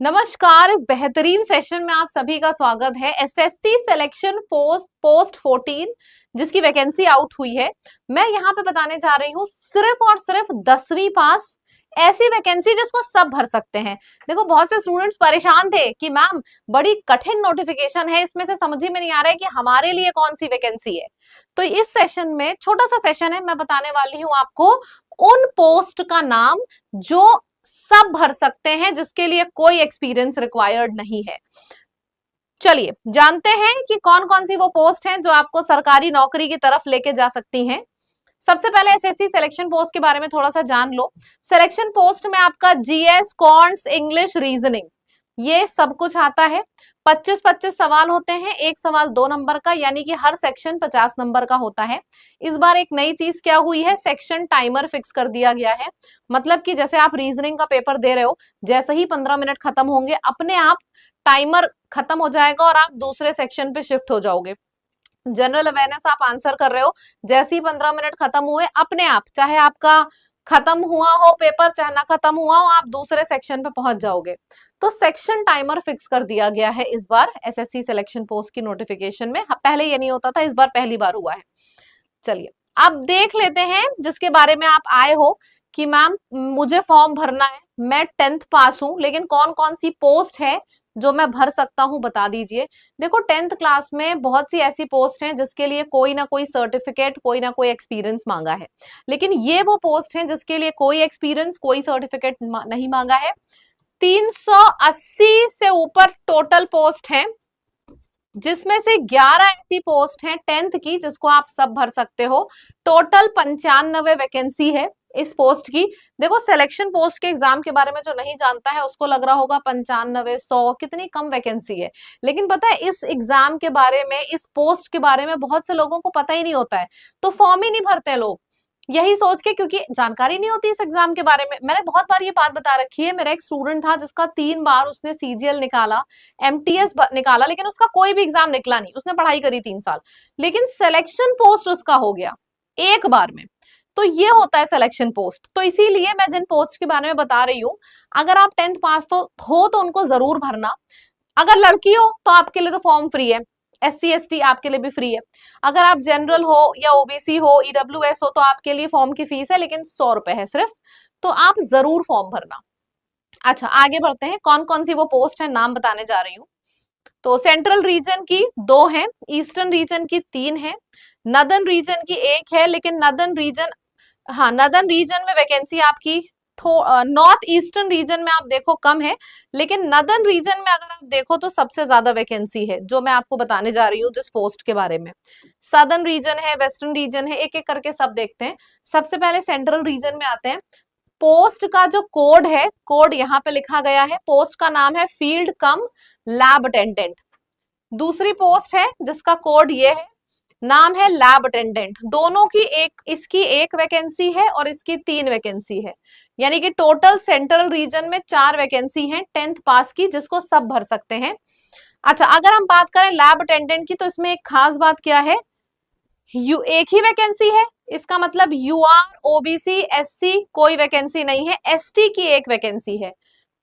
नमस्कार। इस बेहतरीन सेशन में आप सभी का स्वागत है। एसएससी सिलेक्शन पोस्ट 14 जिसकी वैकेंसी आउट हुई है, मैं यहाँ पे बताने जा रही हूँ सिर्फ और सिर्फ 10वीं पास ऐसी वैकेंसी जिसको सब भर सकते हैं। देखो, बहुत से स्टूडेंट्स परेशान थे कि मैम बड़ी कठिन नोटिफिकेशन है, इसमें से समझ ही में नहीं आ रहा है कि हमारे लिए कौन सी वैकेंसी है। तो इस सेशन में, छोटा सा सेशन है, मैं बताने वाली हूँ आपको उन पोस्ट का नाम जो सब भर सकते हैं, जिसके लिए कोई एक्सपीरियंस रिक्वायर्ड नहीं है। चलिए जानते हैं कि कौन कौन सी वो पोस्ट हैं जो आपको सरकारी नौकरी की तरफ लेके जा सकती हैं। सबसे पहले एसएससी सिलेक्शन पोस्ट के बारे में थोड़ा सा जान लो। सिलेक्शन पोस्ट में आपका जीएस, कॉन्ट्स, इंग्लिश, रीजनिंग, ये सब कुछ आता है। 25-25 सवाल होते हैं, एक सवाल 2 नंबर का, यानी कि हर सेक्शन 50 नंबर का होता है। इस बार एक नई चीज क्या हुई है, सेक्शन टाइमर फिक्स कर दिया गया है। मतलब कि जैसे आप रीजनिंग का पेपर दे रहे हो, जैसे ही 15 मिनट खत्म होंगे अपने आप टाइमर खत्म हो जाएगा और आप दूसरे सेक्शन पे शिफ्ट हो जाओगे। जनरल अवेयरनेस आप आंसर कर रहे हो, जैसे ही 15 मिनट खत्म हुए अपने आप, चाहे आपका खत्म हुआ हो पेपर चाहे ना खत्म हुआ हो, आप दूसरे सेक्शन पे पहुंच जाओगे। तो सेक्शन टाइमर फिक्स कर दिया गया है इस बार एसएससी सिलेक्शन पोस्ट की नोटिफिकेशन में। पहले ये नहीं होता था, इस बार पहली बार हुआ है। चलिए अब देख लेते हैं जिसके बारे में आप आए हो कि मैम मुझे फॉर्म भरना है, मैं 10th पास हूं, लेकिन कौन कौन सी पोस्ट है जो मैं भर सकता हूं, बता दीजिए। देखो, 10th क्लास में बहुत सी ऐसी पोस्ट हैं जिसके लिए कोई ना कोई सर्टिफिकेट, कोई ना कोई एक्सपीरियंस मांगा है, लेकिन ये वो पोस्ट है जिसके लिए कोई एक्सपीरियंस, कोई सर्टिफिकेट नहीं मांगा है। 380 से ऊपर टोटल पोस्ट है, जिसमें से 11 ऐसी पोस्ट हैं 10th की जिसको आप सब भर सकते हो। टोटल 95 वैकेंसी है इस पोस्ट की। देखो, सिलेक्शन पोस्ट के एग्जाम के बारे में जो नहीं जानता है उसको लग रहा होगा 95, 100 कितनी कम वैकेंसी है, लेकिन पता है इस एग्जाम के बारे में, इस पोस्ट के बारे में बहुत से लोगों को पता ही नहीं होता है, तो फॉर्म ही नहीं भरते लोग, यही सोच के, क्योंकि जानकारी नहीं होती इस एग्जाम के बारे में। मैंने बहुत बार ये बात बता रखी है, मेरा एक स्टूडेंट था जिसका 3 बार उसने सीजीएल निकाला, एमटीएस निकाला, लेकिन उसका कोई भी एग्जाम निकला नहीं। उसने पढ़ाई करी 3 साल, लेकिन सिलेक्शन पोस्ट उसका हो गया एक बार में। तो ये होता है सिलेक्शन पोस्ट। तो इसीलिए मैं जिन पोस्ट के बारे में बता रही हूँ, अगर आप 10th पास तो उनको जरूर भरना। अगर लड़की हो तो आपके लिए तो फॉर्म फ्री है, SC ST आपके लिए भी फ्री है। अगर आप जनरल हो या ओबीसी हो, ईडब्ल्यूएस हो, तो आपके लिए फॉर्म की फीस है, लेकिन 100 रुपए है सिर्फ, तो आप जरूर फॉर्म भरना। अच्छा, आगे बढ़ते हैं, कौन कौन सी वो पोस्ट है नाम बताने जा रही हूँ। तो सेंट्रल रीजन की 2 है, ईस्टर्न रीजन की 3 है, नदर्न रीजन की 1 है, लेकिन नदर्न रीजन, हाँ नदर्न रीजन में वैकेंसी आपकी नॉर्थ ईस्टर्न रीजन में आप देखो कम है, लेकिन नदर्न रीजन में अगर आप देखो तो सबसे ज्यादा वैकेंसी है, जो मैं आपको बताने जा रही हूँ जिस पोस्ट के बारे में। सदर्न रीजन है, वेस्टर्न रीजन है, एक एक करके सब देखते हैं। सबसे पहले सेंट्रल रीजन में आते हैं। पोस्ट का जो कोड है, कोड यहाँ पे लिखा गया है, पोस्ट का नाम है फील्ड कम लैब अटेंडेंट। दूसरी पोस्ट है जिसका कोड ये है, नाम है लैब अटेंडेंट। दोनों की इसकी 1 वैकेंसी है और इसकी 3 वैकेंसी है, यानी कि टोटल सेंट्रल रीजन में 4 वैकेंसी है 10th पास की, जिसको सब भर सकते हैं। अच्छा, अगर हम बात करें लैब अटेंडेंट की, तो इसमें एक खास बात क्या है, एक ही वैकेंसी है, इसका मतलब यूआर, ओबीसी, एससी कोई वैकेंसी नहीं है, एसटी की 1 वैकेंसी है।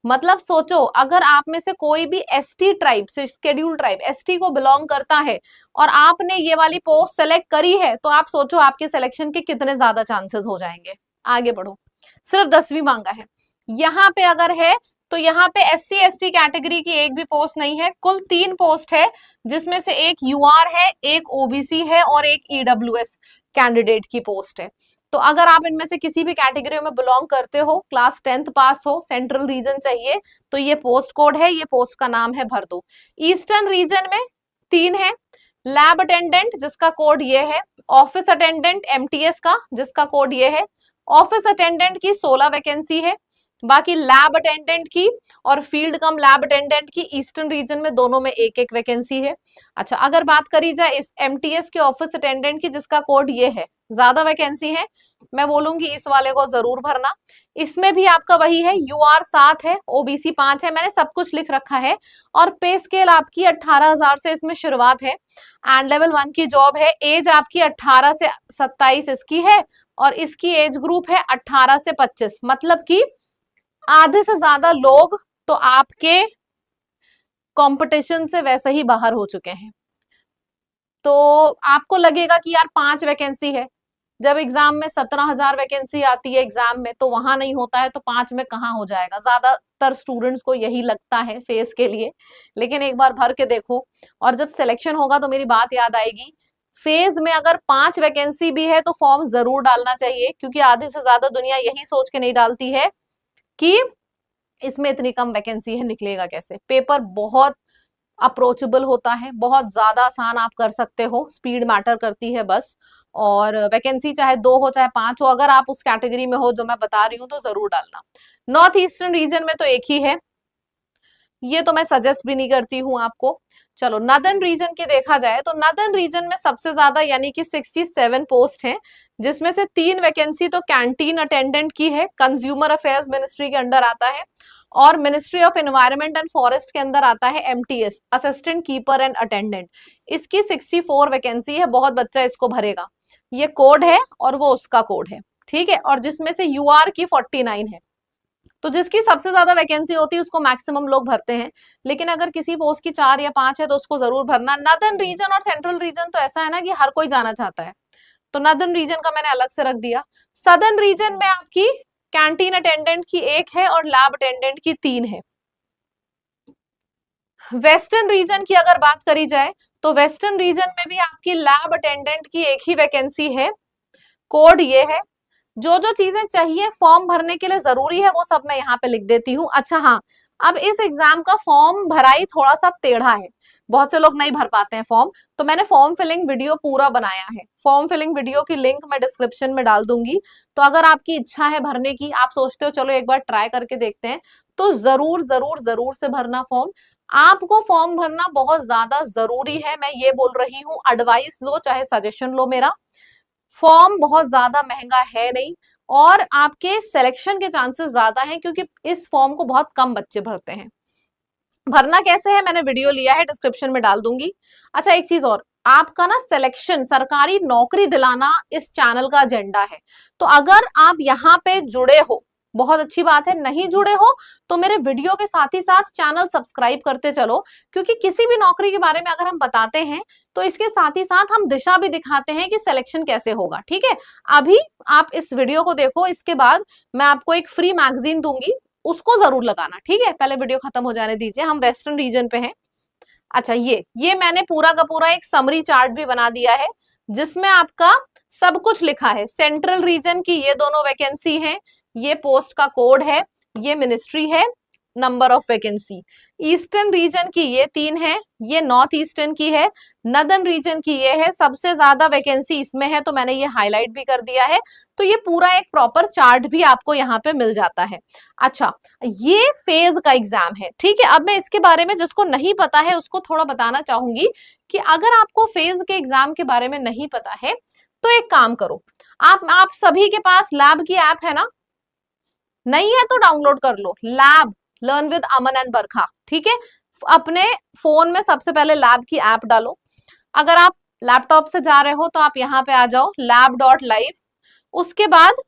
मतलब सोचो, अगर आप में से कोई भी एसटी ट्राइब से, शेड्यूल ट्राइब एसटी को बिलोंग करता है और आपने ये वाली पोस्ट सेलेक्ट करी है, तो आप सोचो आपके सिलेक्शन के कितने ज्यादा चांसेस हो जाएंगे। आगे बढ़ो, सिर्फ 10वीं मांगा है यहाँ पे। अगर है तो यहाँ पे SC ST कैटेगरी की 1 भी पोस्ट नहीं है, कुल 3 पोस्ट है, जिसमें से 1 यूआर है, 1 ओबीसी है और 1 ईडब्ल्यूएस कैंडिडेट की पोस्ट है। तो अगर आप इनमें से किसी भी कैटेगरी में बिलोंग करते हो, क्लास 10th पास हो, सेंट्रल रीजन चाहिए, तो ये पोस्ट कोड है, ये पोस्ट का नाम है, भर दो। ईस्टर्न रीजन में 3 है, लैब अटेंडेंट जिसका कोड ये है, ऑफिस अटेंडेंट एमटीएस का जिसका कोड ये है। ऑफिस अटेंडेंट की 16 वैकेंसी है, बाकी लैब अटेंडेंट की और फील्ड कम लैब अटेंडेंट की ईस्टर्न रीजन में दोनों में 1-1 वैकेंसी है। अच्छा, अगर बात करी जाए इस एमटीएस के ऑफिस अटेंडेंट की जिसका कोड ये है, ज्यादा वैकेंसी है, मैं बोलूंगी इस वाले को जरूर भरना। इसमें भी आपका वही है, यूआर 7 है, ओबीसी 5 है, मैंने सब कुछ लिख रखा है। और पे स्केल आपकी 18,000 से इसमें शुरुआत है, एंड लेवल 1 की जॉब है। एज आपकी 18 से 27 इसकी है, और इसकी एज ग्रुप है 18 से 25, मतलब कि आधे से ज्यादा लोग तो आपके कंपटीशन से वैसे ही बाहर हो चुके हैं। तो आपको लगेगा कि यार 5 वैकेंसी है, जब एग्जाम में 17,000 वैकेंसी आती है एग्जाम में, तो वहां नहीं होता है तो 5 में कहाँ हो जाएगा। ज्यादातर स्टूडेंट्स को यही लगता है फेस के लिए, लेकिन एक बार भर के देखो और जब सिलेक्शन होगा तो मेरी बात याद आएगी। फेज में अगर 5 वैकेंसी भी है तो फॉर्म जरूर डालना चाहिए, क्योंकि आधी से ज्यादा दुनिया यही सोच के नहीं डालती है कि इसमें इतनी कम वैकेंसी है, निकलेगा कैसे। पेपर बहुत अप्रोचेबल होता है, बहुत ज्यादा आसान आप कर सकते हो, स्पीड मैटर करती है बस। और वैकेंसी चाहे 2 हो चाहे 5 हो, अगर आप उस कैटेगरी में हो जो मैं बता रही हूँ तो जरूर डालना। नॉर्थ ईस्टर्न रीजन में तो एक ही है, ये तो मैं सजेस्ट भी नहीं करती हूँ आपको। चलो नदर्न रीजन की देखा जाए तो नदर्न रीजन में सबसे ज्यादा यानी कि 67 पोस्ट हैं, जिसमें से 3 वैकेंसी तो कैंटीन अटेंडेंट की है, कंज्यूमर अफेयर्स मिनिस्ट्री के अंडर आता है, और ministry of environment and forest के अंदर आता है MTS, assistant keeper and attendant. इसकी 64 वैकेंसी है, बहुत बच्चा इसको भरेगा। ये कोड है और वो उसका कोड है, ठीक है। और जिसमें से यूआर की 49 है, तो जिसकी सबसे ज्यादा वैकेंसी होती है उसको मैक्सिमम लोग भरते हैं। लेकिन अगर किसी पोस्ट की 4 या 5 है तो उसको जरूर भरना। नदर्न रीजन और सेंट्रल रीजन तो ऐसा है ना कि हर कोई जाना चाहता है, तो नदर्न रीजन का मैंने अलग से रख दिया। सदर्न रीजन में आपकी कैंटीन अटेंडेंट की 1 है और लैब अटेंडेंट की 3 है। वेस्टर्न रीजन की अगर बात करी जाए तो वेस्टर्न रीजन में भी आपकी लैब अटेंडेंट की 1 ही वैकेंसी है, कोड ये है। जो जो चीजें चाहिए फॉर्म भरने के लिए जरूरी है वो सब मैं यहाँ पे लिख देती हूँ। अच्छा हाँ, अब इस एग्जाम का फॉर्म भराई थोड़ा सा टेढ़ा है, बहुत से लोग नहीं भर पाते हैं फॉर्म, तो मैंने फॉर्म फिलिंग वीडियो पूरा बनाया है। फॉर्म फिलिंग वीडियो की लिंक मैं डिस्क्रिप्शन में डाल दूंगी, तो अगर आपकी इच्छा है भरने की, आप सोचते हो चलो एक बार ट्राई करके देखते हैं, तो जरूर जरूर जरूर से भरना फॉर्म। आपको फॉर्म भरना बहुत ज्यादा जरूरी है, मैं ये बोल रही हूँ, एडवाइस लो चाहे सजेशन लो मेरा। फॉर्म बहुत ज्यादा महंगा है नहीं, और आपके सिलेक्शन के चांसेस ज्यादा हैं, क्योंकि इस फॉर्म को बहुत कम बच्चे भरते हैं। भरना कैसे है मैंने वीडियो लिया है, डिस्क्रिप्शन में डाल दूंगी। अच्छा एक चीज और, आपका ना सिलेक्शन, सरकारी नौकरी दिलाना इस चैनल का एजेंडा है। तो अगर आप यहाँ पे जुड़े हो बहुत अच्छी बात है, नहीं जुड़े हो तो मेरे वीडियो के साथ ही साथ चैनल सब्सक्राइब करते चलो, क्योंकि किसी भी नौकरी के बारे में अगर हम बताते हैं तो इसके साथ ही साथ हम दिशा भी दिखाते हैं कि सिलेक्शन कैसे होगा, ठीक है। अभी आप इस वीडियो को देखो, इसके बाद मैं आपको एक फ्री मैगजीन दूंगी, उसको जरूर लगाना, ठीक है। पहले वीडियो खत्म हो जाने दीजिए, हम वेस्टर्न रीजन पे हैं। अच्छा ये मैंने पूरा का पूरा एक समरी चार्ट भी बना दिया है, जिसमें आपका सब कुछ लिखा है। सेंट्रल रीजन की ये दोनों वैकेंसी हैं, ये पोस्ट का कोड है, ये मिनिस्ट्री है, number of vacancy. Eastern region की ये 3 है, ये नॉर्थ ईस्टर्न की है, नदर्न रीजन की ये है, सबसे ज्यादा वैकेंसी इसमें है तो मैंने ये हाईलाइट भी कर दिया है। तो ये पूरा एक प्रॉपर चार्ट भी आपको यहाँ पे मिल जाता है। अच्छा ये फेज का एग्जाम है, ठीक है। अब मैं इसके बारे में, जिसको नहीं पता है उसको थोड़ा बताना चाहूंगी कि अगर आपको फेज के एग्जाम के बारे में नहीं पता है तो एक काम करो, आप सभी के पास लैब की ऐप है ना, नहीं है तो डाउनलोड कर लो, lab learn with Aman and Barkha, ठीक है। अपने फोन में सबसे पहले लैब की ऐप डालो। अगर आप लैपटॉप से जा रहे हो तो आप यहाँ पे आ जाओ lab.live। उसके बाद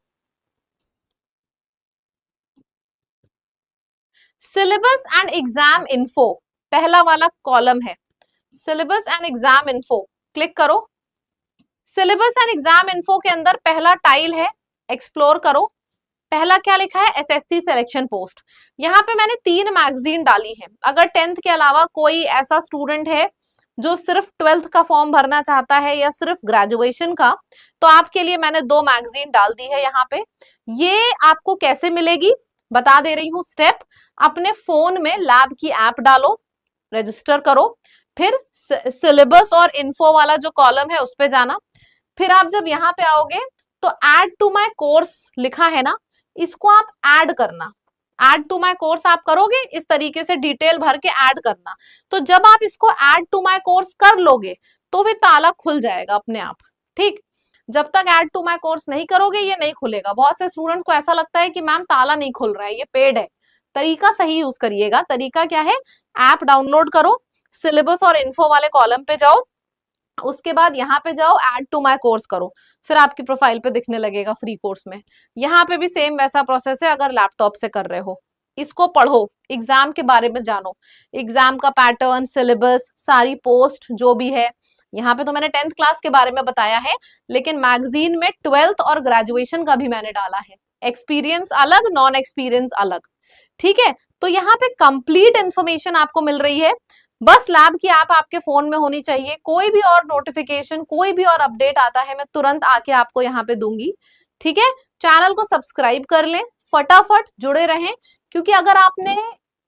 सिलेबस एंड एग्जाम इन्फो, पहला वाला कॉलम है syllabus and exam info, click करो। सिलेबस एंड एग्जाम इन्फो के अंदर पहला टाइल है एक्सप्लोर करो। पहला क्या लिखा है, एसएससी सिलेक्शन पोस्ट। यहाँ पे मैंने 3 मैगजीन डाली है। अगर 10th के अलावा कोई ऐसा स्टूडेंट है जो सिर्फ 12th का फॉर्म भरना चाहता है या सिर्फ ग्रेजुएशन का, तो आपके लिए मैंने 2 मैगजीन डाल दी है यहाँ पे। ये आपको कैसे मिलेगी बता दे रही हूँ स्टेप। अपने फोन में लैब की ऐप डालो, रजिस्टर करो, फिर सिलेबस और इन्फो वाला जो कॉलम है उस पे जाना। फिर आप जब यहाँ पे आओगे तो ऐड टू माई कोर्स लिखा है ना, इसको आप ऐड करना। ऐड टू माई कोर्स आप करोगे, इस तरीके से डिटेल भर के ऐड करना। तो जब आप इसको ऐड टू माई कोर्स कर लोगे तो फिर ताला खुल जाएगा अपने आप, ठीक। जब तक ऐड टू माई कोर्स नहीं करोगे ये नहीं खुलेगा। बहुत से स्टूडेंट्स को ऐसा लगता है कि मैम ताला नहीं खुल रहा है, ये पेड है। तरीका सही यूज करिएगा। तरीका क्या है, ऐप डाउनलोड करो, सिलेबस और इन्फो वाले कॉलम पे जाओ, उसके बाद यहाँ पे जाओ ऐड टू माई कोर्स करो, फिर आपकी प्रोफाइल पे दिखने लगेगा फ्री कोर्स में। यहाँ पे भी सेम वैसा प्रोसेस है अगर लैपटॉप से कर रहे हो। इसको पढ़ो, एग्जाम के बारे में जानो, एग्जाम का पैटर्न, सिलेबस, सारी पोस्ट जो भी है। यहाँ पे तो मैंने 10th क्लास के बारे में बताया है, लेकिन मैगजीन में 12th और ग्रेजुएशन का भी मैंने डाला है, एक्सपीरियंस अलग, नॉन एक्सपीरियंस अलग, ठीक है। तो यहाँ पे कंप्लीट इंफॉर्मेशन आपको मिल रही है। बस लैब की ऐप आपके फोन में होनी चाहिए, कोई भी और नोटिफिकेशन, कोई भी और अपडेट आता है मैं तुरंत आके आपको यहाँ पे दूंगी, ठीक है। चैनल को सब्सक्राइब कर लें, फटाफट जुड़े रहें, क्योंकि अगर आपने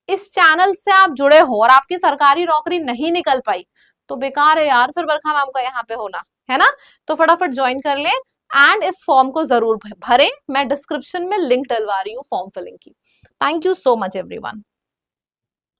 इस चैनल से आप जुड़े हो और आपकी सरकारी नौकरी नहीं निकल पाई तो बेकार है यार फिर बरखा मैम का यहाँ पे होना, है ना। तो फटाफट ज्वाइन कर ले एंड इस फॉर्म को जरूर भरें, मैं डिस्क्रिप्शन में लिंक डलवा रही हूँ फॉर्म फिलिंग की। Thank you so much everyone.